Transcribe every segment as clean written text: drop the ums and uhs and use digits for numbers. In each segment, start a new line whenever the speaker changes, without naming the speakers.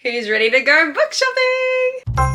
Who's ready to go book shopping?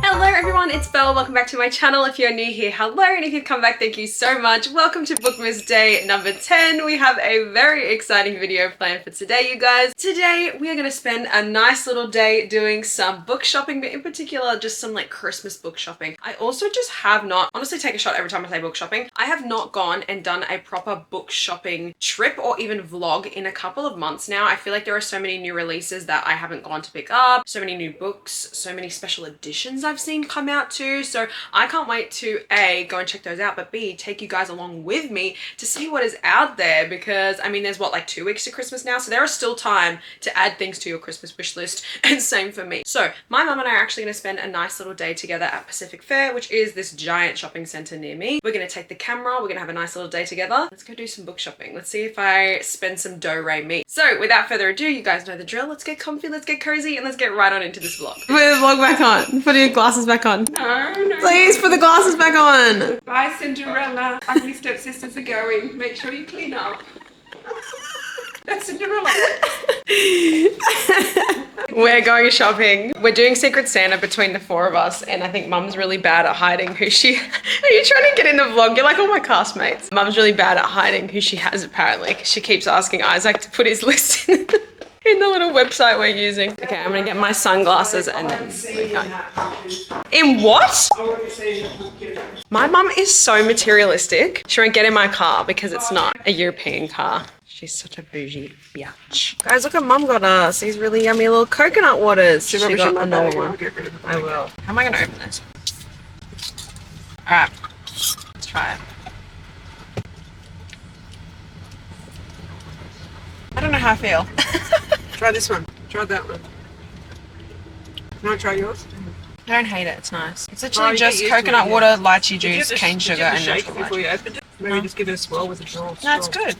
Hello everyone, it's Belle. Welcome back to my channel. If you're new here, hello, and if you've come back, thank you so much. Welcome to Bookmas day number 10. We have a very exciting video planned for today, you guys. Today we are going to spend a nice little day doing some book shopping, but in particular just some like Christmas book shopping. I also just have not, honestly take a shot every time I say book shopping, I have not gone and done a proper book shopping trip or even vlog in a couple of months now. I feel like there are so many new releases that I haven't gone to pick up, so many new books, so many special editions I've seen come out too, so I can't wait to A, go and check those out, but B, take you guys along with me to see what is out there, because I mean there's what, like 2 weeks to Christmas now, so there is still time to add things to your Christmas wish list, and same for me. So my mum and I are actually going to spend a nice little day together at Pacific Fair, which is this giant shopping center near me. We're going to take the camera, we're going to have a nice little day together. Let's go do some book shopping. Let's see if I spend some do-re-mi. So without further ado, you guys know the drill. Let's get comfy, let's get cozy, and let's get right on into this vlog. Put the vlog back on. Put your glasses back on.
No.
Please put the glasses back on.
Bye, Cinderella. Ugly stepsisters are going. Make sure you clean up. That's Cinderella.
We're going shopping. We're doing Secret Santa between the four of us, and I think Mum's really bad at hiding who she... Are you trying to get in the vlog? You're like all my castmates. Mum's really bad at hiding who she has apparently, because she keeps asking Isaac to put his list in the little website we're using. Okay, I'm gonna get my sunglasses and then we're going. In what? My mum is so materialistic. She won't get in my car because it's not a European car. She's such a bougie biatch. Guys, look what Mum got us. These really yummy little coconut waters. She got a normal one. I will. How am I gonna open this? Alright, let's try it. I don't know how I feel.
Try this one. Try that one. You want to try yours?
I don't hate it. It's nice. It's literally just coconut water, lychee juice, cane sugar, and natural
before you
lychee.
opened it? Maybe just give it a swirl with a straw.
No, it's good.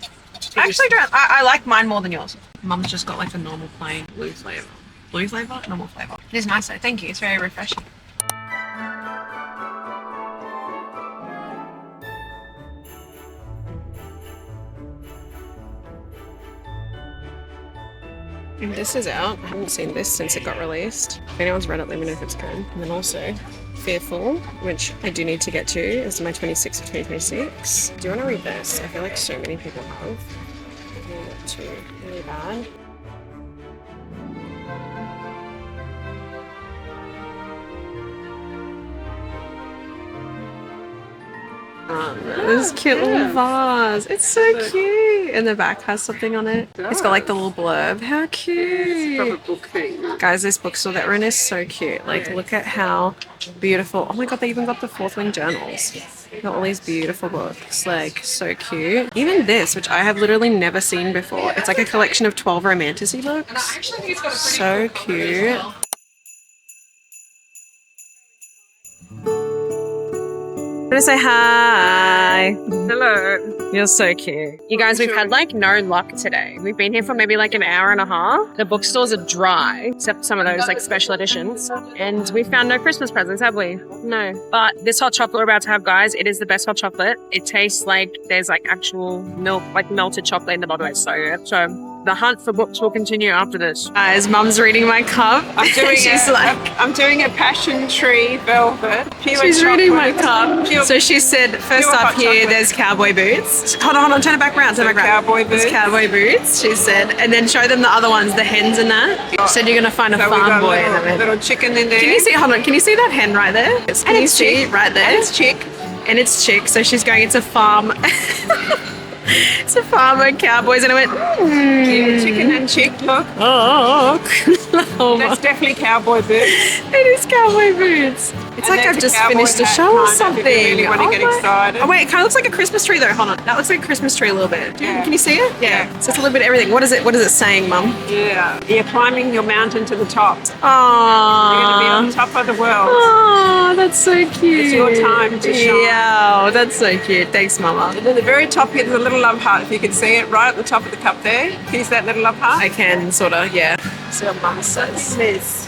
I actually don't. I like mine more than yours. Mum's just got like a normal plain blue flavor. Blue flavor? Normal flavor. It is nice though. Thank you. It's very refreshing. And this is out. I haven't seen this since it got released. If anyone's read it, let me know if it's good. And then also Fearful, which I do need to get to, is my 26th of 2026. Do you want to read this? I feel like so many people have. Not too really bad. This cute little vase. It's so cute. And the back has something on it. It's got like the little blurb. How cute.
It's from a book thing.
Guys, this bookstore that we're in is so cute. Like, look at how beautiful. Oh my god, they even got the Fourth Wing journals. They got all these beautiful books. Like, so cute. Even this, which I have literally never seen before. It's like a collection of 12 romantasy books.
And I actually think it's got a pretty
So cute. I'm gonna say hi.
Hello.
You're so cute. You guys, we've had like no luck today. We've been here for maybe like an hour and a half. The bookstores are dry, except for some of those like special editions. And we found no Christmas presents, have we? No. But this hot chocolate we're about to have, guys, it is the best hot chocolate. It tastes like there's like actual milk, like melted chocolate in the bottom. It's so good. So the hunt for books will continue after this. Guys, Mum's reading my cup.
I'm doing a passion tree velvet.
She's reading my cup. So she said, first up here, there's cowboy boots. Hold on, turn it back around, turn it back around.
Cowboy boots.
There's cowboy boots, she said. And then show them the other ones, the hens and that. She said you're going to find a farm boy in them.
Little chicken in there.
Can you see, hold on, can you see that hen right there? Can you see it right there?
And it's chick.
And it's chick, so she's going, it's a farm. It's a farm with cowboys, and I went,
Yeah, chicken and chick, look.
Oh,
That's definitely cowboy boots.
It is cowboy boots. It's like I've just finished a show or something.
If you really want to get excited.
Oh wait, it kind of looks like a Christmas tree though. Hold on, that looks like a Christmas tree a little bit.
Yeah.
Can you see it?
Yeah.
So it's a little bit of everything. What is it? What is it saying, Mum?
Yeah. You're climbing your mountain to the top. You're
Aww.
going to be on top of the world.
Oh, that's so cute.
It's your time to shine.
Yeah, that's so cute. Thanks, Mama.
And at the very top here, there's a little love heart. If you can see it right at the top of the cup there. Can you see that little love heart?
I can, sort of, yeah. See what Mum says.
Liz.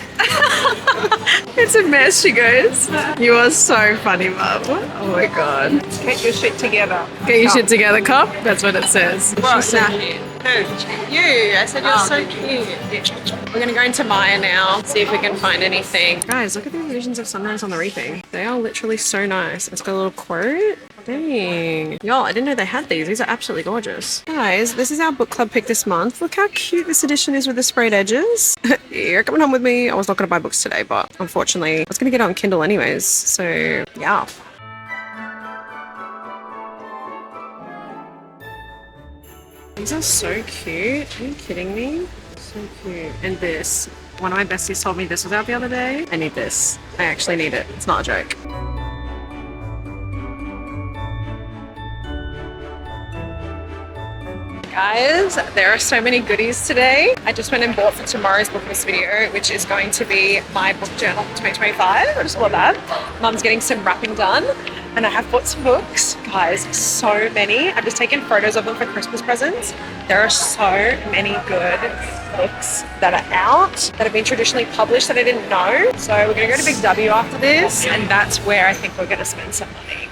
It's a mess, she goes. You are so funny, Mum. Oh my god.
Get your shit together.
Get your shit together, cop. That's what it says.
Right,
She's so
nah.
cute. Who? You. I said you're so cute. We're gonna go into Maya now, see if we can find anything. Guys, look at these visions of sunrise on the reaping. They are literally so nice. It's got a little quote. Dang. Y'all, I didn't know they had these. These are absolutely gorgeous. Guys, this is our book club pick this month. Look how cute this edition is with the sprayed edges. You're coming home with me. I was not going to buy books today, but unfortunately, I was going to get it on Kindle anyways. So, yeah. These are so cute. Are you kidding me? So cute. And this. One of my besties told me this was out the other day. I need this. I actually need it. It's not a joke. Guys, there are so many goodies today. I just went and bought for tomorrow's Bookmas video, which is going to be my book journal for 2025. I just bought that. Mum's getting some wrapping done, and I have bought some books. Guys, so many. I've just taken photos of them for Christmas presents. There are so many good books that are out that have been traditionally published that I didn't know. So we're gonna go to Big W after this, and that's where I think we're gonna spend some money.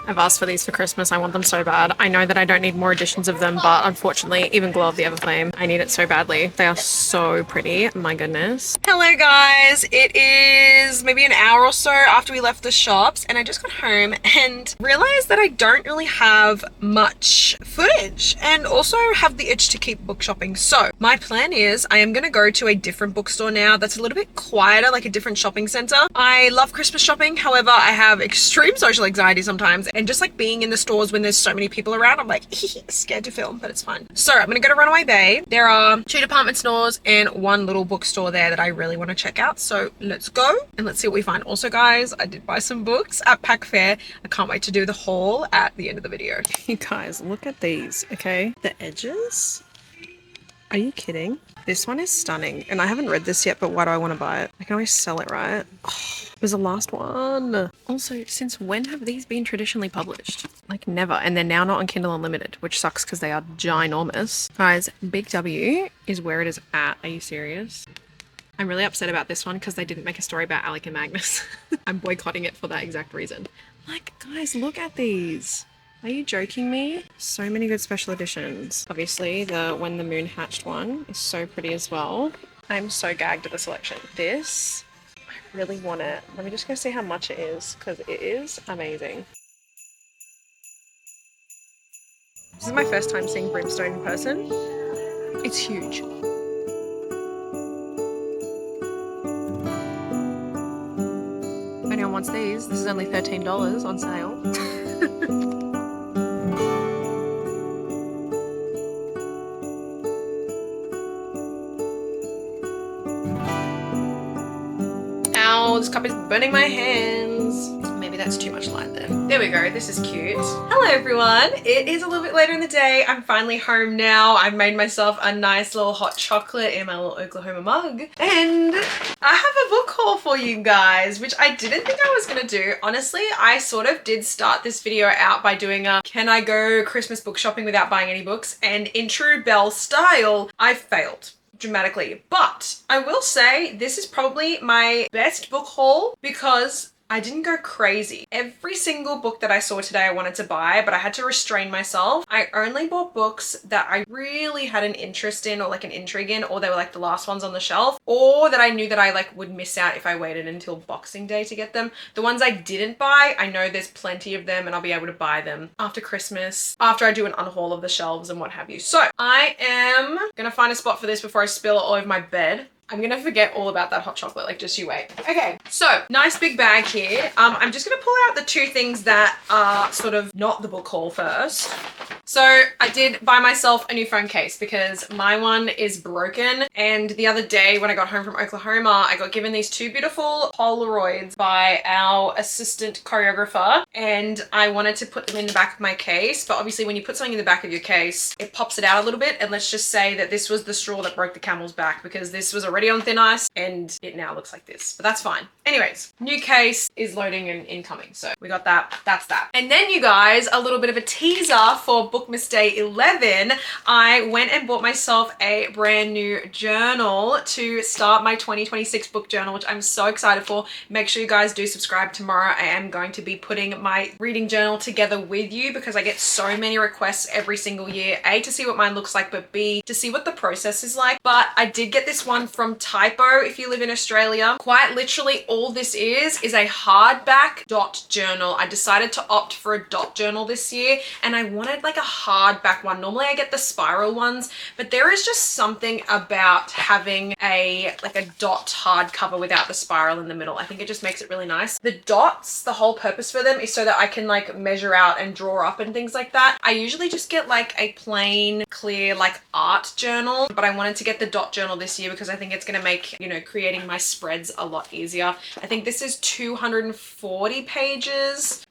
I've asked for these for Christmas. I want them so bad. I know that I don't need more editions of them, but unfortunately, even Glow of the Everflame, I need it so badly. They are so pretty. My goodness. Hello guys. It is maybe an hour or so after we left the shops, and I just got home and realized that I don't really have much footage and also have the itch to keep book shopping. So my plan is I am going to go to a different bookstore now that's a little bit quieter, like a different shopping center. I love Christmas shopping. However, I have extreme social anxiety sometimes. And just like being in the stores when there's so many people around, I'm like scared to film, but it's fun. So I'm gonna go to Runaway Bay. There are 2 department stores and 1 little bookstore there that I really want to check out. So let's go and let's see what we find. Also guys, I did buy some books at Pack Fair. I can't wait to do the haul at the end of the video. You guys, look at these, okay? The edges. Are you kidding? This one is stunning, and I haven't read this yet, but why do I want to buy it? I can always sell it, right? Oh, it was the last one. Also, since when have these been traditionally published? Like never, and they're now not on Kindle Unlimited, which sucks because they are ginormous. Guys, Big W is where it is at. Are you serious? I'm really upset about this one because they didn't make a story about Alec and Magnus. I'm boycotting it for that exact reason. Like, guys, look at these. Are you joking me? So many good special editions. Obviously, the When the Moon Hatched one is so pretty as well. I'm so gagged at the selection. This, I really want it. Let me just go see how much it is, because it is amazing. This is my first time seeing Brimstone in person. It's huge. If anyone wants these, this is only $13 on sale. This cup is burning my hands. Maybe that's too much light there. There we go. This is cute. Hello everyone. It is a little bit later in the day. I'm finally home now. I've made myself a nice little hot chocolate in my little Oklahoma mug. And I have a book haul for you guys, which I didn't think I was going to do. Honestly, I sort of did start this video out by doing a can I go Christmas book shopping without buying any books? And in true Belle style, I failed dramatically. But I will say this is probably my best book haul because I didn't go crazy. Every single book that I saw today I wanted to buy, but I had to restrain myself. I only bought books that I really had an interest in or like an intrigue in, or they were like the last ones on the shelf, or that I knew that I like would miss out if I waited until Boxing Day to get them. The ones I didn't buy, I know there's plenty of them and I'll be able to buy them after Christmas, after I do an unhaul of the shelves and what have you. So I am gonna find a spot for this before I spill it all over my bed. I'm gonna forget all about that hot chocolate, like just you wait. Okay, so nice big bag here. I'm just gonna pull out the 2 things that are sort of not the book haul first. So I did buy myself a new phone case because my one is broken. And the other day when I got home from Oklahoma, I got given these two beautiful Polaroids by our assistant choreographer. And I wanted to put them in the back of my case. But obviously when you put something in the back of your case, it pops it out a little bit. And let's just say that this was the straw that broke the camel's back because this was already on thin ice and it now looks like this. But that's fine. Anyways, new case is loading and incoming. So we got that. That's that. And then you guys, a little bit of a teaser for Bookmas Day 11. I went and bought myself a brand new journal to start my 2026 book journal, which I'm so excited for. Make sure you guys do subscribe tomorrow. I am going to be putting my reading journal together with you because I get so many requests every single year. A, to see what mine looks like, but B, to see what the process is like. But I did get this one from Typo if you live in Australia. Quite literally all this is a hardback dot journal. I decided to opt for a dot journal this year and I wanted like a hardback one. Normally I get the spiral ones, but there is just something about having a dot hardcover without the spiral in the middle. I think it just makes it really nice. The dots, the whole purpose for them is so that I can like measure out and draw up and things like that. I usually just get like a plain clear like art journal, but I wanted to get the dot journal this year because I think it's going to make, you know, creating my spreads a lot easier. I think this is 240 pages,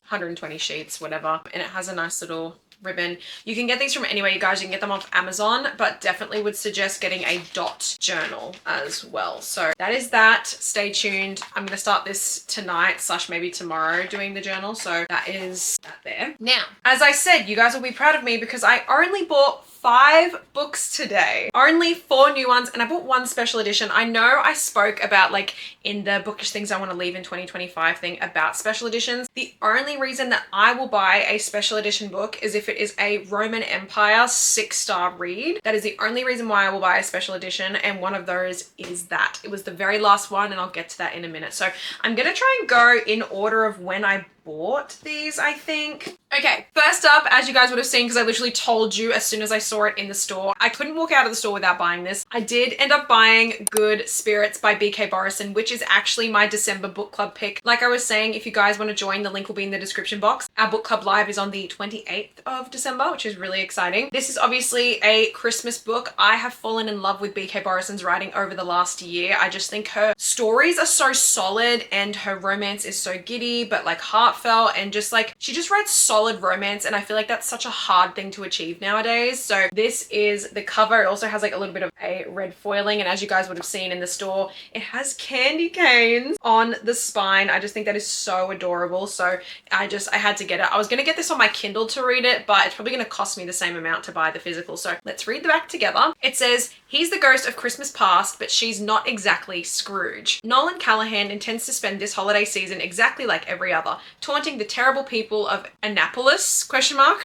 120 sheets, whatever. And it has a nice little ribbon. You can get these from anywhere, you guys. You can get them off Amazon, but definitely would suggest getting a dot journal as well. So that is that. Stay tuned. I'm going to start this tonight / maybe tomorrow doing the journal. So that is that there. Now, as I said, you guys will be proud of me because I only bought 5 books today. Only 4 new ones, and I bought 1 special edition. I know I spoke about like in the bookish things I want to leave in 2025 thing about special editions. The only reason that I will buy a special edition book is if it is a Roman Empire 6-star read. That is the only reason why I will buy a special edition, and one of those is that. It was the very last one, and I'll get to that in a minute. So I'm gonna try and go in order of when I bought these, I think. Okay, first up, as you guys would have seen, because I literally told you as soon as I saw it in the store, I couldn't walk out of the store without buying this. I did end up buying Good Spirits by B.K. Borison, which is actually my December book club pick. Like I was saying, if you guys want to join, the link will be in the description box. Our book club live is on the 28th of December, which is really exciting. This is obviously a Christmas book. I have fallen in love with B.K. Borison's writing over the last year. I just think her stories are so solid and her romance is so giddy, but like heartfelt, and just like, she just writes solid romance, and I feel like that's such a hard thing to achieve nowadays. So this is the cover. It also has like a little bit of a red foiling, and as you guys would have seen in the store, it has candy canes on the spine. I just think that is so adorable. So I had to get it. I was gonna get this on my Kindle to read it, but it's probably gonna cost me the same amount to buy the physical. So let's read the back together. It says, "He's the ghost of Christmas past, but she's not exactly Scrooge. Nolan Callahan intends to spend this holiday season exactly like every other, taunting the terrible people of Annapolis,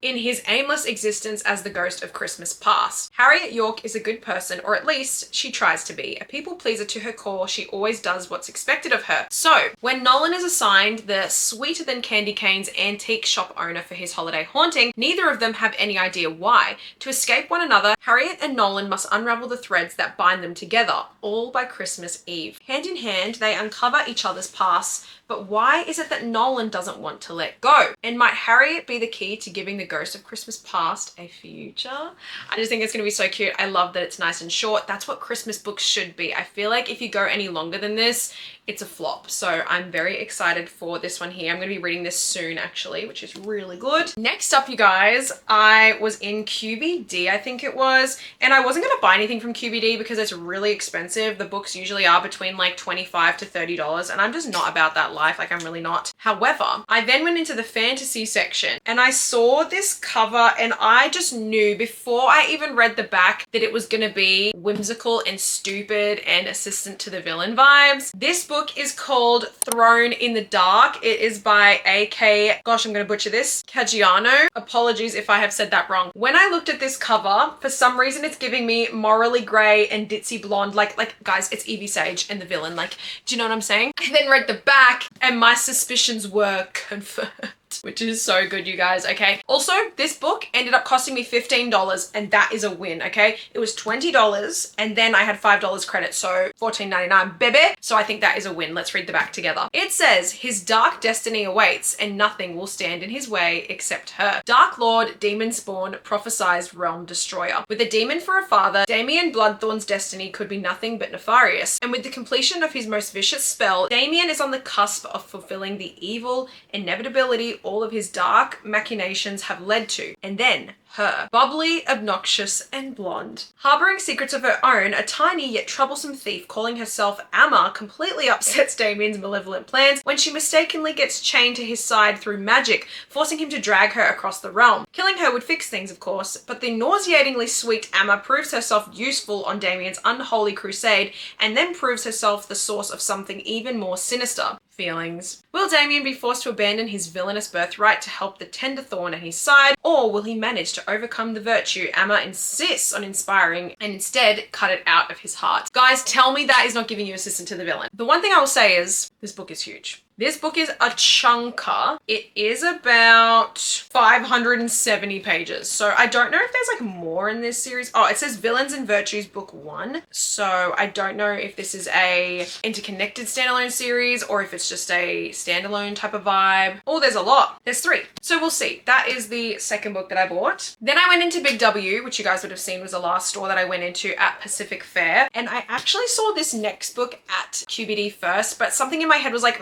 in his aimless existence as the ghost of Christmas past. Harriet York is a good person, or at least she tries to be. A people pleaser to her core, she always does what's expected of her. So, when Nolan is assigned the sweeter than candy canes antique shop owner for his holiday haunting, neither of them have any idea why. To escape one another, Harriet and Nolan must unravel the threads that bind them together, all by Christmas Eve. Hand in hand, they uncover each other's pasts, but why is it that Nolan doesn't want to let go? And might Harriet be the key to giving the ghost of Christmas past a future?" I just think it's going to be so cute. I love that it's nice and short. That's what Christmas books should be. I feel like if you go any longer than this, it's a flop. So I'm very excited for this one here. I'm going to be reading this soon actually, which is really good. Next up, you guys, I was in QBD, I think it was, and I wasn't going to buy anything from QBD because it's really expensive. The books usually are between like $25 to $30, and I'm just not about that life. Like, I'm really not. However, I then went into the fantasy section and I saw this cover, and I just knew before I even read the back that it was going to be whimsical and stupid and assistant to the villain vibes. This book is called Thrown in the Dark. It is by A.K. Gosh, I'm going to butcher this. Caggiano. Apologies if I have said that wrong. When I looked at this cover, for some reason it's giving me morally grey and ditzy blonde. Like guys, it's Evie Sage and the villain. Like, do you know what I'm saying? I then read the back and my suspicions were confirmed. gift, which is so good, you guys, okay? Also, this book ended up costing me $15, and that is a win, okay? It was $20, and then I had $5 credit, so $14.99, baby. So I think that is a win. Let's read the back together. It says, his dark destiny awaits, and nothing will stand in his way except her. Dark Lord, demon spawn, prophesized realm destroyer. With a demon for a father, Damien Bloodthorn's destiny could be nothing but nefarious. And with the completion of his most vicious spell, Damien is on the cusp of fulfilling the evil inevitability all of his dark machinations have led to. And then her. Bubbly, obnoxious, and blonde. Harboring secrets of her own, a tiny yet troublesome thief calling herself Amma completely upsets Damien's malevolent plans when she mistakenly gets chained to his side through magic, forcing him to drag her across the realm. Killing her would fix things, of course, but the nauseatingly sweet Amma proves herself useful on Damien's unholy crusade and then proves herself the source of something even more sinister. Feelings. Will Damien be forced to abandon his villainous birthright to help the tender thorn at his side, or will he manage to overcome the virtue Amma insists on inspiring and instead cut it out of his heart? Guys, tell me that is not giving you assistance to the villain. The one thing I will say is this book is huge. This book is a chunker. It is about 570 pages. So I don't know if there's like more in this series. Oh, it says Villains and Virtues Book 1. So I don't know if this is a interconnected standalone series or if it's just a standalone type of vibe. Oh, there's a lot. There's 3. So we'll see. That is the second book that I bought. Then I went into Big W, which you guys would have seen was the last store that I went into at Pacific Fair. And I actually saw this next book at QBD first, but something in my head was like,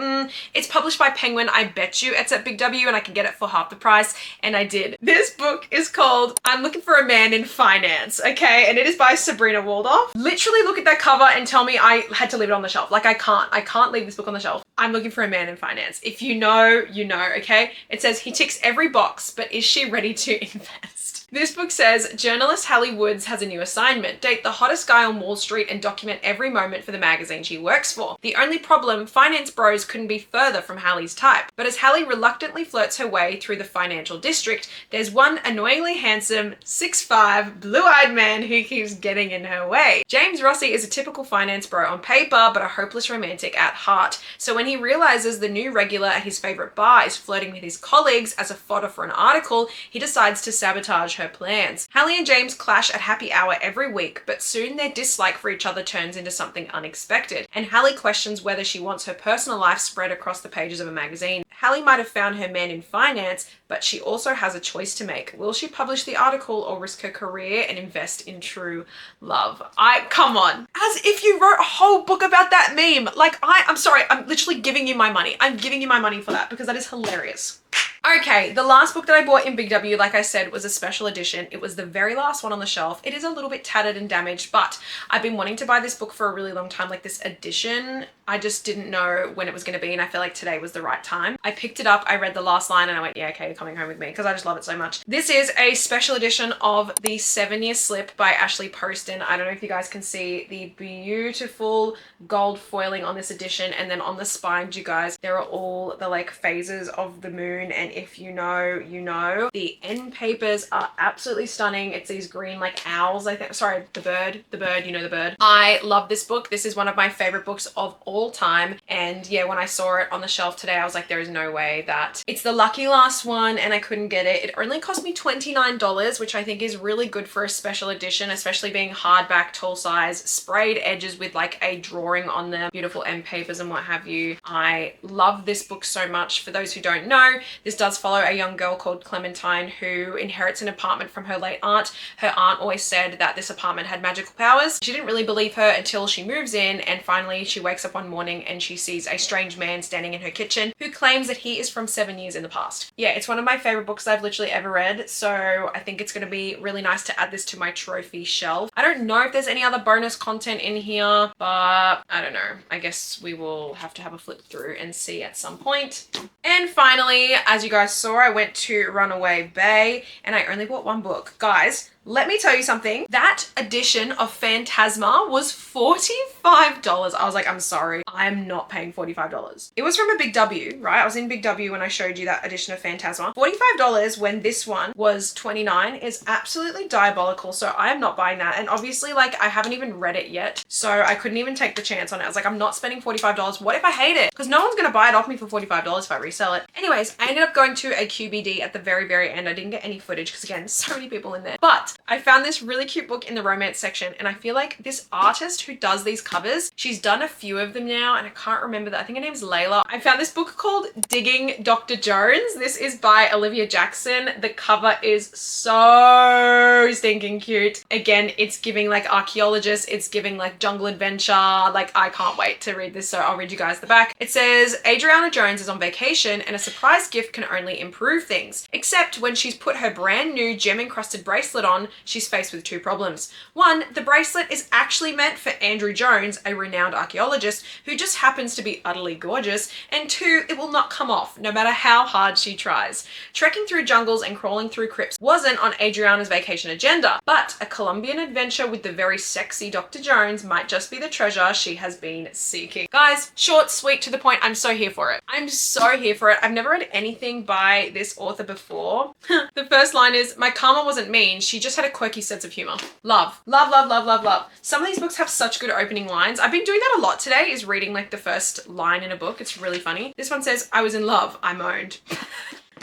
it's published by Penguin. I bet you it's at Big W and I can get it for half the price. And I did. This book is called I'm Looking for a Man in Finance, okay? And it is by Sabrina Waldorf. Literally look at that cover and tell me I had to leave it on the shelf. Like I can't leave this book on the shelf. I'm looking for a man in finance. If you know, you know, okay? It says he ticks every box, but is she ready to invest? This book says, journalist Hallie Woods has a new assignment. Date the hottest guy on Wall Street and document every moment for the magazine she works for. The only problem, finance bros couldn't be further from Hallie's type. But as Hallie reluctantly flirts her way through the financial district, there's one annoyingly handsome, 6'5", blue-eyed man who keeps getting in her way. James Rossi is a typical finance bro on paper, but a hopeless romantic at heart. So when he realizes the new regular at his favorite bar is flirting with his colleagues as a fodder for an article, he decides to sabotage her plans. Hallie and James clash at happy hour every week, but soon their dislike for each other turns into something unexpected, and Hallie questions whether she wants her personal life spread across the pages of a magazine. Hallie might have found her man in finance, but she also has a choice to make. Will she publish the article or risk her career and invest in true love? Come on. As if you wrote a whole book about that meme. Like, I'm sorry, I'm literally giving you my money. I'm giving you my money for that because that is hilarious. Okay, the last book that I bought in Big W, like I said, was a special edition. It was the very last one on the shelf. It is a little bit tattered and damaged, but I've been wanting to buy this book for a really long time, like this edition. I just didn't know when it was going to be, and I feel like today was the right time. I picked it up, I read the last line, and I went, yeah, okay, you're coming home with me, because I just love it so much. This is a special edition of The 7-Year Slip by Ashley Poston. I don't know if you guys can see the beautiful gold foiling on this edition, and then on the spines, you guys, there are all the like phases of the moon, and if you know, you know. The end papers are absolutely stunning. It's these green like owls, I think. Sorry, the bird, you know the bird. I love this book. This is one of my favorite books of all time. And yeah, when I saw it on the shelf today, I was like, there is no way that it's the lucky last one and I couldn't get it. It only cost me $29, which I think is really good for a special edition, especially being hardback, tall size, sprayed edges with like a drawing on them, beautiful end papers and what have you. I love this book so much. For those who don't know, this does follow a young girl called Clementine who inherits an apartment from her late aunt. Her aunt always said that this apartment had magical powers. She didn't really believe her until she moves in, and finally she wakes up one morning and she sees a strange man standing in her kitchen who claims that he is from 7 years in the past. Yeah, it's one of my favorite books I've literally ever read, so I think it's going to be really nice to add this to my trophy shelf. I don't know if there's any other bonus content in here, but I don't know. I guess we will have to have a flip through and see at some point. And finally, as you guys saw, I went to Runaway Bay and I only bought one book. Guys, Let me tell you something. That edition of Phantasma was $45. I was like, I'm sorry, I'm not paying $45. It was from a Big W, right? I was in Big W when I showed you that edition of Phantasma. $45 when this one was $29 is absolutely diabolical. So I am not buying that. And obviously, like, I haven't even read it yet, so I couldn't even take the chance on it. I was like, I'm not spending $45. What if I hate it? Because no one's gonna buy it off me for $45 if I resell it. Anyways, I ended up going to a QBD at the very, very end. I didn't get any footage because, again, so many people in there. But I found this really cute book in the romance section, and I feel like this artist who does these covers, she's done a few of them now, and I can't remember that. I think her name's Layla. I found this book called Digging Dr. Jones. This is by Olivia Jackson. The cover is so stinking cute. Again, it's giving like archaeologist, it's giving like jungle adventure. Like, I can't wait to read this, so I'll read you guys the back. It says, Adriana Jones is on vacation and a surprise gift can only improve things. Except when she's put her brand new gem-encrusted bracelet on, she's faced with two problems. One, the bracelet is actually meant for Andrew Jones, a renowned archaeologist who just happens to be utterly gorgeous. And two, it will not come off, no matter how hard she tries. Trekking through jungles and crawling through crypts wasn't on Adriana's vacation agenda, but a Colombian adventure with the very sexy Dr. Jones might just be the treasure she has been seeking. Guys, short, sweet, to the point. I'm so here for it. I'm so here for it. I've never read anything by this author before. The first line is, my karma wasn't mean, she just had a quirky sense of humor. Love. Love, love, love, love, love. Some of these books have such good opening lines. I've been doing that a lot today, is reading like the first line in a book. It's really funny. This one says, I was in love, I moaned.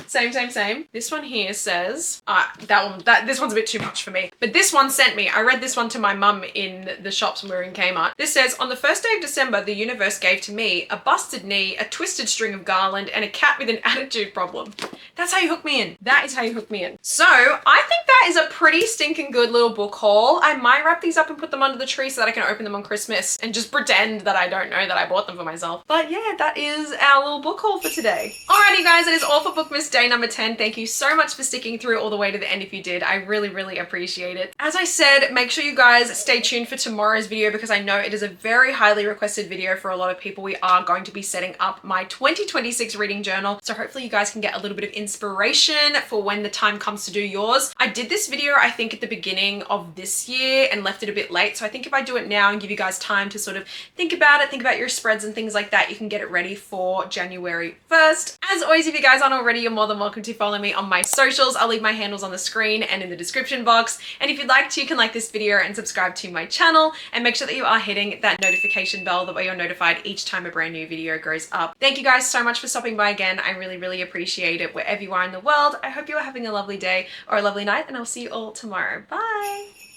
Same, same, same. This one here says, this one's a bit too much for me. But this one sent me, I read this one to my mum in the shops when we were in Kmart. This says, on the first day of December, the universe gave to me a busted knee, a twisted string of garland, and a cat with an attitude problem. That's how you hook me in. That is how you hook me in. So I think that is a pretty stinking good little book haul. I might wrap these up and put them under the tree so that I can open them on Christmas and just pretend that I don't know that I bought them for myself. But yeah, that is our little book haul for today. Alrighty guys, that is all for Bookmas Day number 10. Thank you so much for sticking through all the way to the end if you did. I really, really appreciate it. As I said, make sure you guys stay tuned for tomorrow's video because I know it is a very highly requested video for a lot of people. We are going to be setting up my 2026 reading journal. So hopefully you guys can get a little bit of inspiration for when the time comes to do yours. I did this video, I think, at the beginning of this year and left it a bit late. So I think if I do it now and give you guys time to sort of think about it, think about your spreads and things like that, you can get it ready for January 1st. As always, if you guys aren't already, you're more than welcome to follow me on my socials. I'll leave my handles on the screen and in the description box. And if you'd like to, you can like this video and subscribe to my channel and make sure that you are hitting that notification bell, that way you're notified each time a brand new video goes up. Thank you guys so much for stopping by again. I really, really appreciate it wherever you are in the world. I hope you are having a lovely day or a lovely night, and I'll see you all tomorrow. Bye.